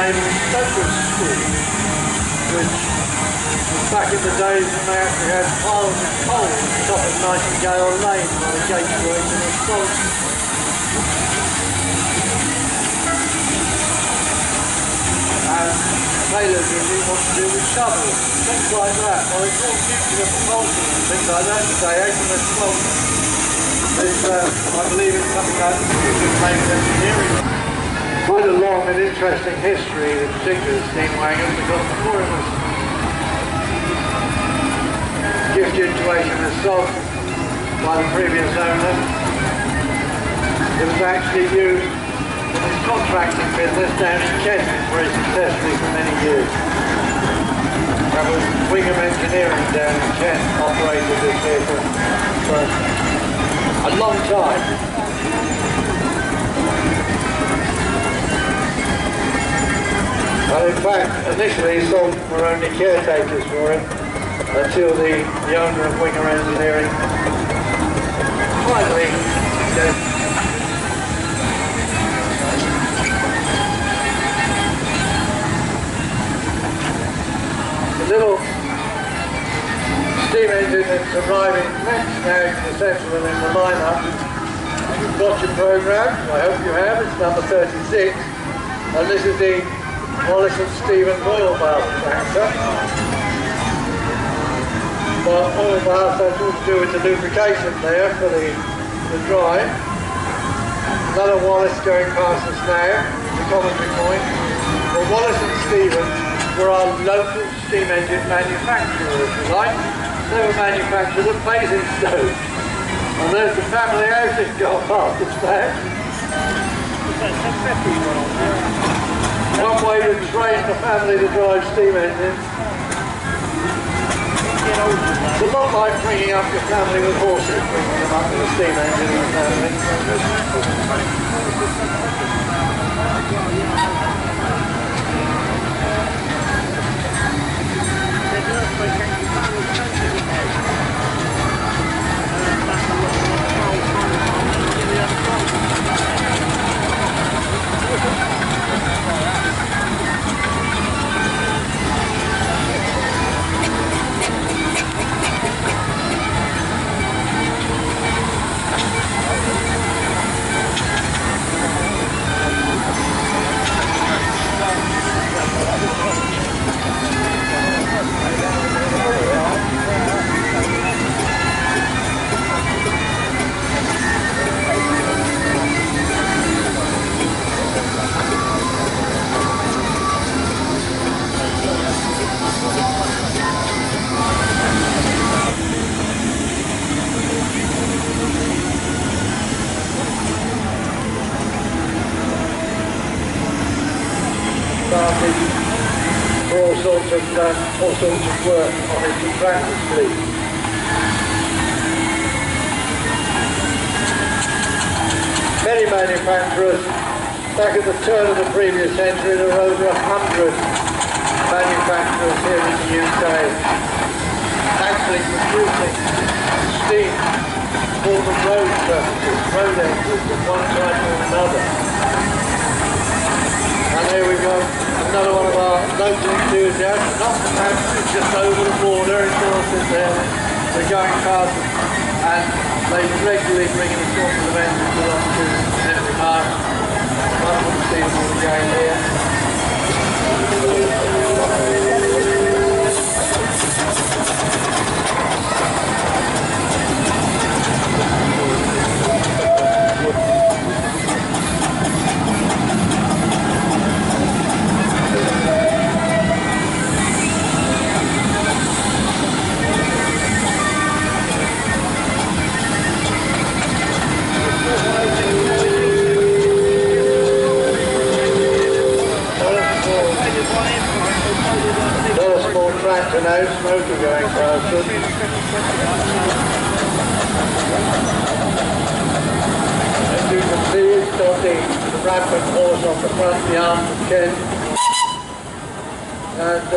name local school, which was back in the days when they actually had piles of coal at the top of Nightingale Lane where the gates were open and closed. And tailors really what to do with shovels, things like that. Well, it's all nuclear propulsion and things like that today, HMS Fulton. I believe it's something like naval engineering. Quite a long and interesting history, in particular the steam wagon, because before it was gifted to HMS Fulton by the previous owner, it was actually used in his contracting business down in Kent very successfully for many years. That was Wingham Engineering down in Kent operated this vehicle for a long time. And in fact, initially some were only caretakers for it until the owner of Wingham Engineering finally the little steam engine that's arriving next now to the central and in the lineup. You've got your program, I hope you have, it's number 36, and this is the Wallace and Stevens oil bath tractor. Well, oil bath has all to do with the lubrication there for the drive. Another Wallace going past us now, the commentary point. Well, Wallace and Stevens were our local steam engine manufacturer, if you like. They were manufactured at Basingstoke. And there's the family house in got past us there. One way to train the family to drive steam engines. It's a lot like bringing up your family with horses, bringing them up with a steam engine in the family. For all sorts of work on his contractor fleet. Many manufacturers, back at the turn of the previous century, there were over 100 manufacturers here in the UK actually producing steam for the road purposes, road engines of one type or another. And here we go, another one of our local enthusiasts, not perhaps it's just over the border, in Dorset there, we're going past them, and they regularly bring in a sort of engines along to Netley Marsh. I wouldn't see them all again here. Tractor now, smoker going past us. As you can see, it's got the rampant horse on the front, the arms of Kent. And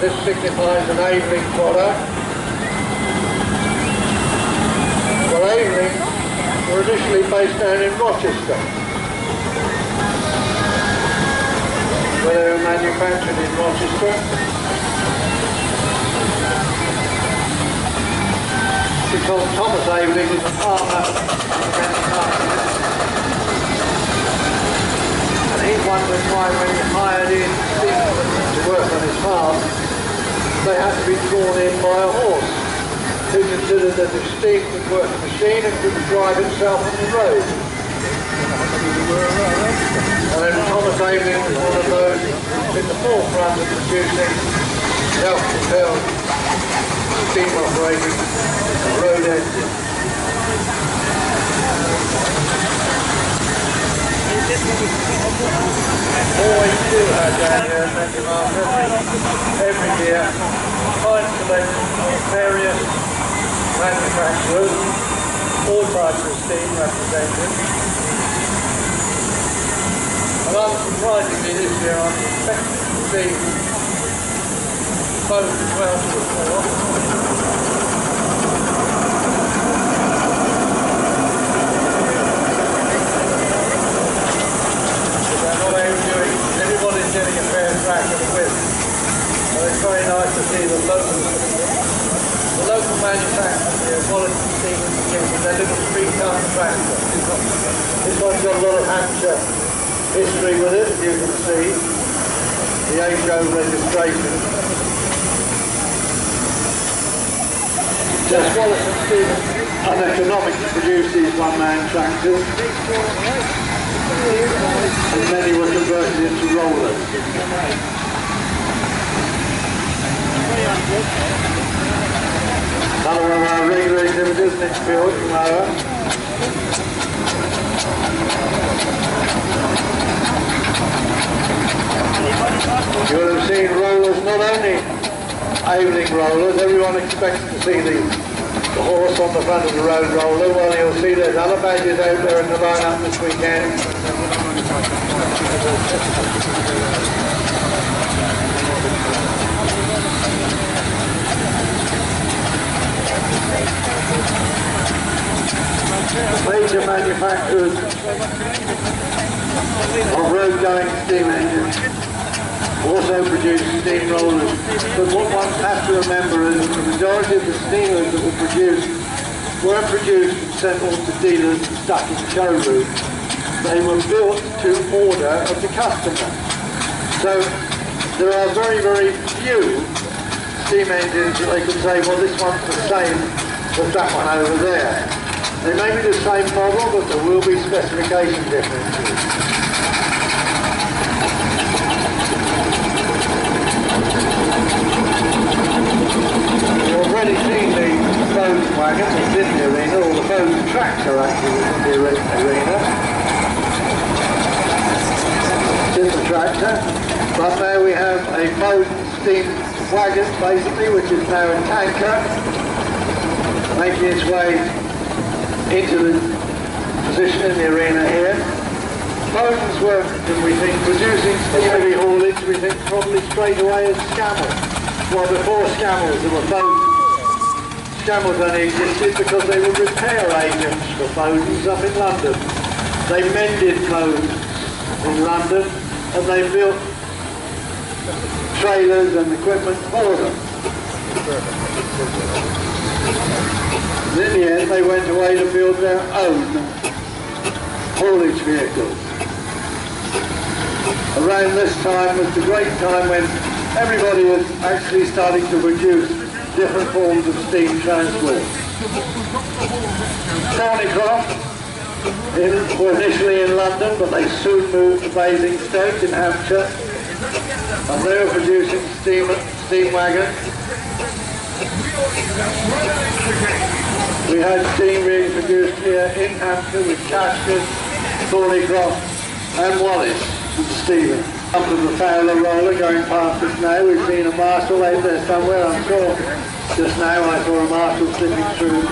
this signifies an Aveling product. Well, Aveling were initially based down in Rochester. where they were manufactured in Rochester. Because Thomas Aveling was a partner in many companies. And he wondered why when he hired in steamers to work on his farm, they had to be drawn in by a horse, who considered that the steam could work the machine and could drive itself on the road. And then Thomas Aveling was one of those in the forefront of producing self-propelled steam-operated road engines. Always do have down here at Netley Marsh every year fine selection of various manufacturers, all types of steam represented. And unsurprisingly this year I'm expecting to see both as well as before. Everybody's getting a fair crack at the whip. So it's very nice to see the local manufacturers here, quality steam with their little 3-ton tractor. This one's got a lot of Hampshire history with it, as you can see. The HO registration. Just Wallace and Stevens uneconomic to produce these one-man tractors. And many were converted into rollers. Another one of our regular exhibitors, Netley mower. You will have seen rollers, not only Aveling rollers, everyone expects to see the horse on the front of the road roller. Well, you'll see there's other badges out there in the line-up this weekend. Major manufacturers of road-going steam engines also produce steam rollers. But what one has to remember is that the majority of the steamers that were produced weren't produced and sent off to dealers and stuck in showrooms. They were built to order of the customer. So there are very, very few steam engines that they can say, well, this one's the same as that one over there. They may be the same model, but there will be specification differences. You've already seen the Bowden wagon that's in the arena, or the Bowden tractor actually was in the arena. It's in the tractor. But now we have a Bowden steam wagon basically, which is now a tanker, making its way into the position in the arena here. Bowden's were, we think, producing steam heavy haulage, we think probably straight away as Scammell. Well, before Scammell's there were Bowdens. Scammell's only existed because they were repair agents for Bowdens up in London. They mended Bowdens in London and they built trailers and equipment for them. And in the end they went away to build their own haulage vehicles. Around this time was the great time when everybody was actually starting to produce different forms of steam transport. Thornycroft were initially in London, but they soon moved to Basingstoke in Hampshire, and they were producing steam wagons. We had steam being produced here in Hampshire with Cashman, Thornycroft and Wallace and Stephen. Up to the Fowler roller going past us now. We've seen a Marshall out there somewhere, I'm sure. Just now I saw a Marshall slipping through.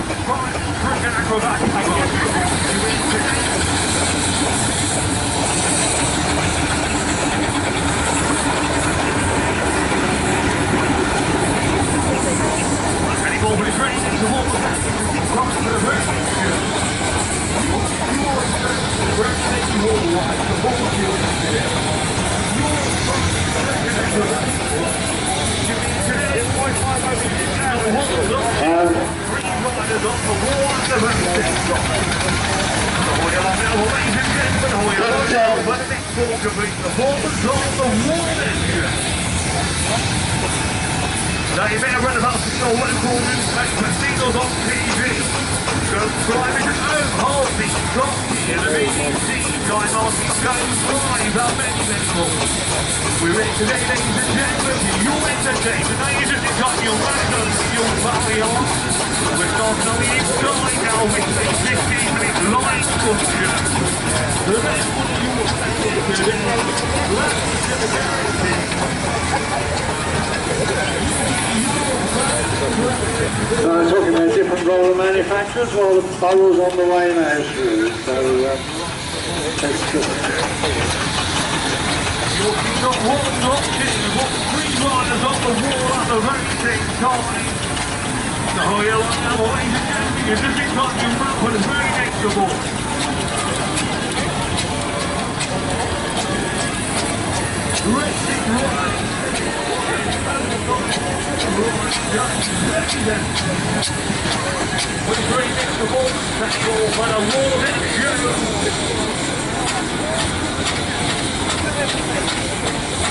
Now you better run about your local newspaper, see those on TV. Subscribe to home, heartbeat, coffee, and the BBC. Time heartbeat goes live, how many more. We're here today, ladies and gentlemen, you'll entertain. Today's just in time, you'll welcome, you'll party on. We're starting on the inside now with a 15-minute live function. The best one you will see today. Let's get the guarantee. Talking about different roller manufacturers, well, the Burrow's on the way now through, so that's good. You've got one option, you've got three riders on the wall at the very same time. So you're like that, ladies and gentlemen, you're just in time to map for the very next of all. Racing right. With three next to ball, that's all for the wall show.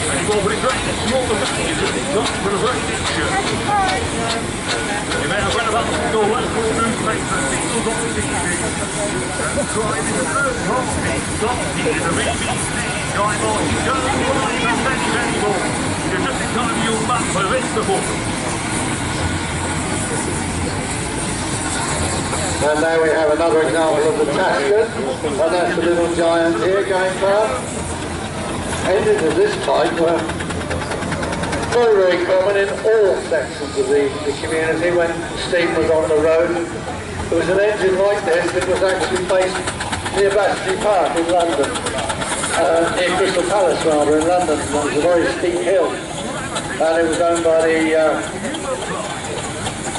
And you go for the great next to all the values that they've got for the very next show. You may have read about your local newspaper, singles on TV. Subscribe to the third party, Donkey, the BBC, Guy Marsh, Go Live, and many, many more. You're just in time you'll map for this the ball. And now we have another example of the Tascan, and that's the little giant here going past. Engines of this type were very, very common in all sections of the community when steam was on the road. There was an engine like this that was actually based near Battersea Park in London, near Crystal Palace rather, in London. It was a very steep hill, and it was owned by the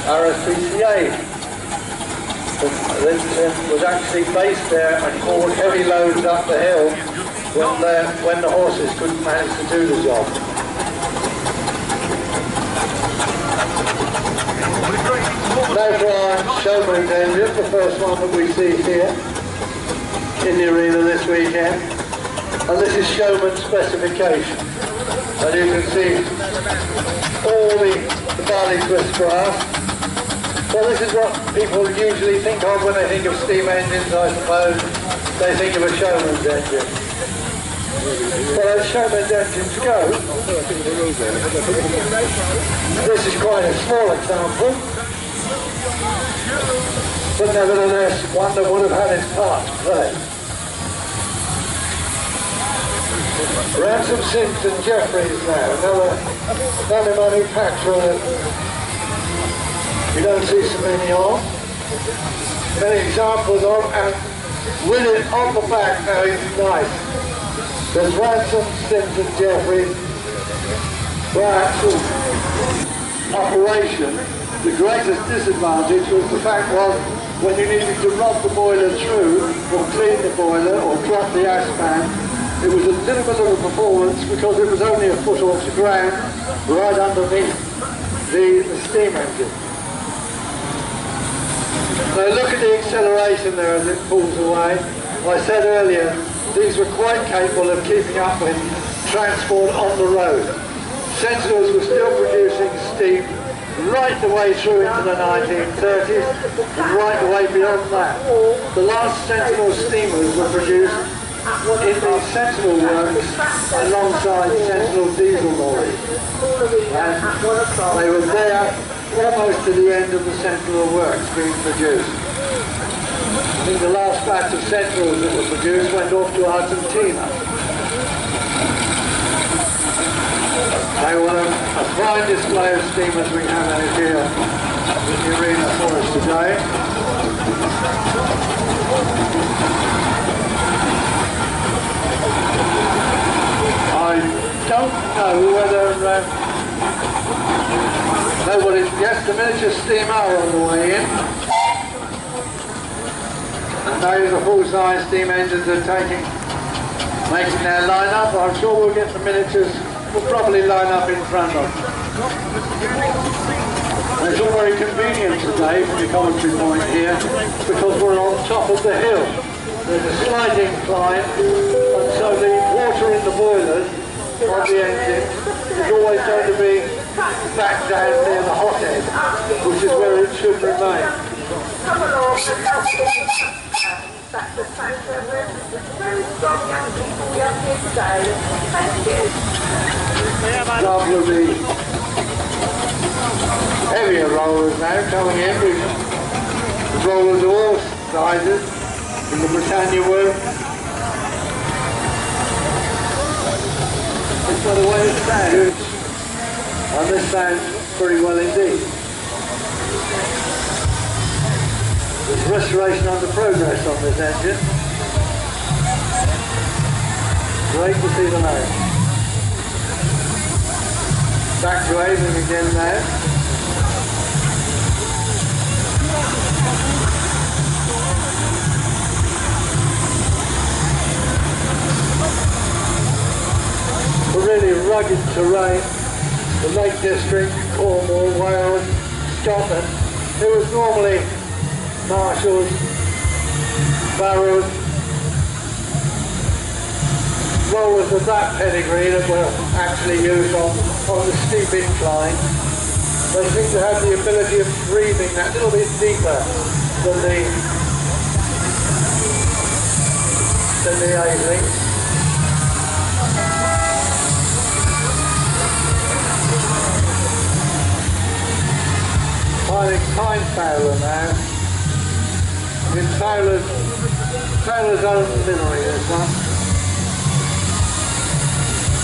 RSPCA. It was actually based there and hauled heavy loads up the hill when the horses couldn't manage to do the job. Now for our Showman's engine, the first one that we see here in the arena this weekend. And this is Showman's specification. And you can see all the barley twist brass. Well, this is what people usually think of when they think of steam engines, I suppose. They think of a Showman's engine. Well, as Showman's engines go, this is quite a small example, but nevertheless one that would have had its part to play. Ransom Simpson Jeffries now, another manufacturer you don't see so many of. Many examples of, and with it on the back now is nice. There's Ransom, Simpson, Jeffries. For actual operation, the greatest disadvantage was the fact was when you needed to rub the boiler through, or clean the boiler, or drop the ash pan, it was a little bit of a performance because it was only a foot off the ground, right underneath the steam engine. Now look at the acceleration there as it pulls away. I said earlier, these were quite capable of keeping up with transport on the road. Sentinels were still producing steam right the way through into the 1930s and right the way beyond that. The last Sentinel steamers were produced in the Sentinel works alongside Sentinel diesel lorries. And they were there almost to the end of the Sentinel works being produced. I think the last batch of Sentinels that were produced went off to Argentina. They were a fine display of steamers we have out here in the arena for us today. I don't know whether yes, the miniature steam are on the way in. And now the full-size steam engines are making their line-up. I'm sure we'll get the miniatures, we'll probably line up in front of them. And it's all very convenient today from the commentary point here because we're on top of the hill. There's a slight incline, and so the water in the boilers on the engine is always going to be back down near the hot end, which is where it should remain. Couple of the heavier rollers now coming in. The rollers of all sizes in the Britannia work. That's by the way it sounds, and this sounds pretty well indeed. There's restoration under progress on this engine. Great to see the name. Back to aiming again now. For really rugged terrain, the Lake District, Cornwall, Wales, Scotland, it was normally Marshalls, Barrows, rollers of that pedigree that were actually used on the steep incline. They seem to have the ability of breathing that little bit deeper than the Aisling. Finding time Fowler now. In Fowler's own livery, this one.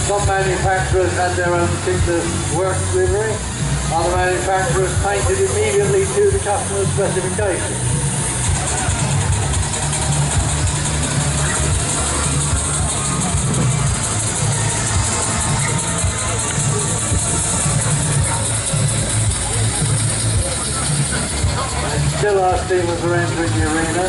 Some manufacturers had their own particular work livery. Other manufacturers painted immediately to the customer's specification. Still our steamers are entering the arena.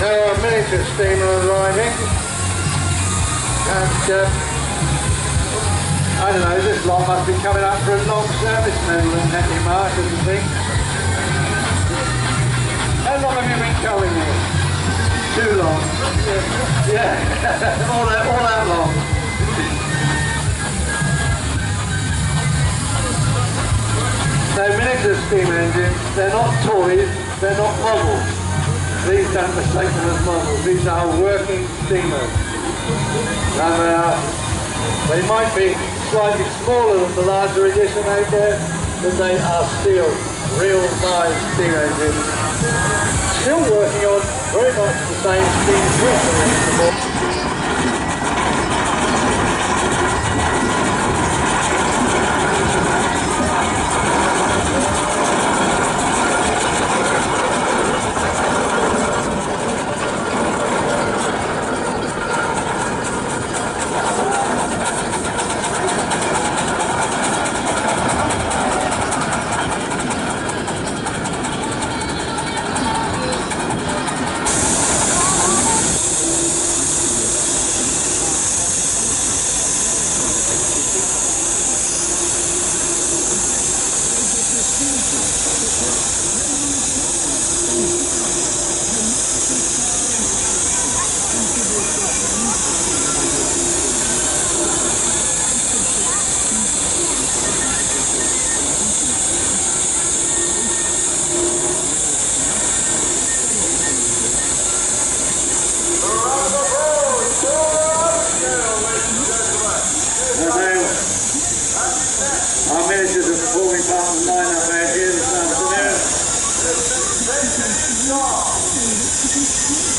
Now our miniature steamer arriving, and I don't know, this lot must be coming up for a long service medal in Netley Marsh, I think. How long have you been coming here? Too long. Yeah, all that long. Now miniature steam engines, they're not toys, they're not models. Please don't mistake them as models. These are working steamers. And they might be slightly smaller than the larger edition out there, but they are still real live steam engines. Still working on very much the same steam principle.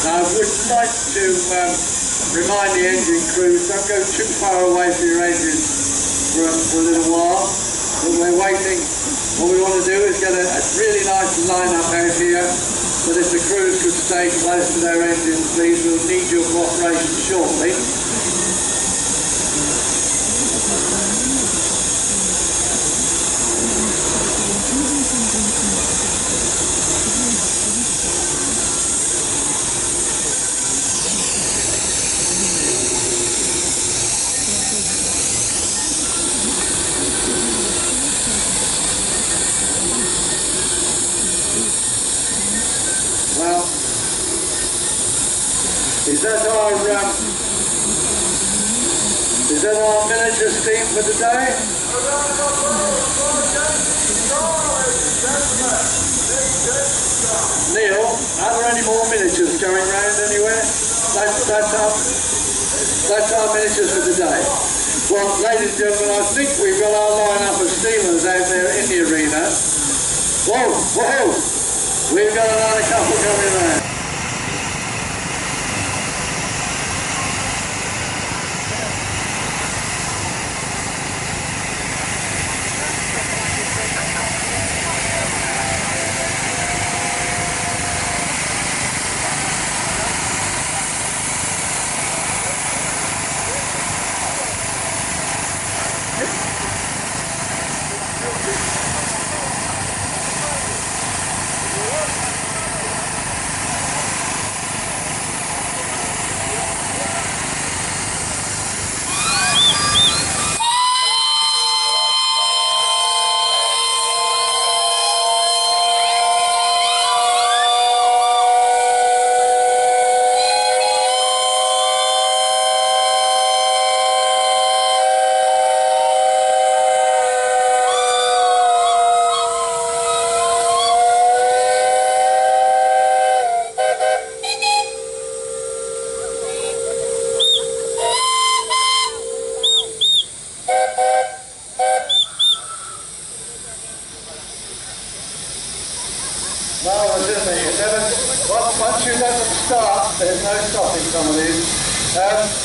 I would like to remind the engine crews, don't go too far away from your engine for a little while. But we're waiting. What we want to do is get a really nice line-up out here but if the crews could stay close to their engines, please, we'll need your cooperation shortly. Well, is that our miniature steam for today? Neil, are there any more miniatures going round anywhere? That's our miniatures for today. Well, ladies and gentlemen, I think we've got our line-up of steamers out there in the arena. Whoa, whoa! We've got another couple coming around. Marvellous, isn't it? Once you let them start, there's no stopping some of these.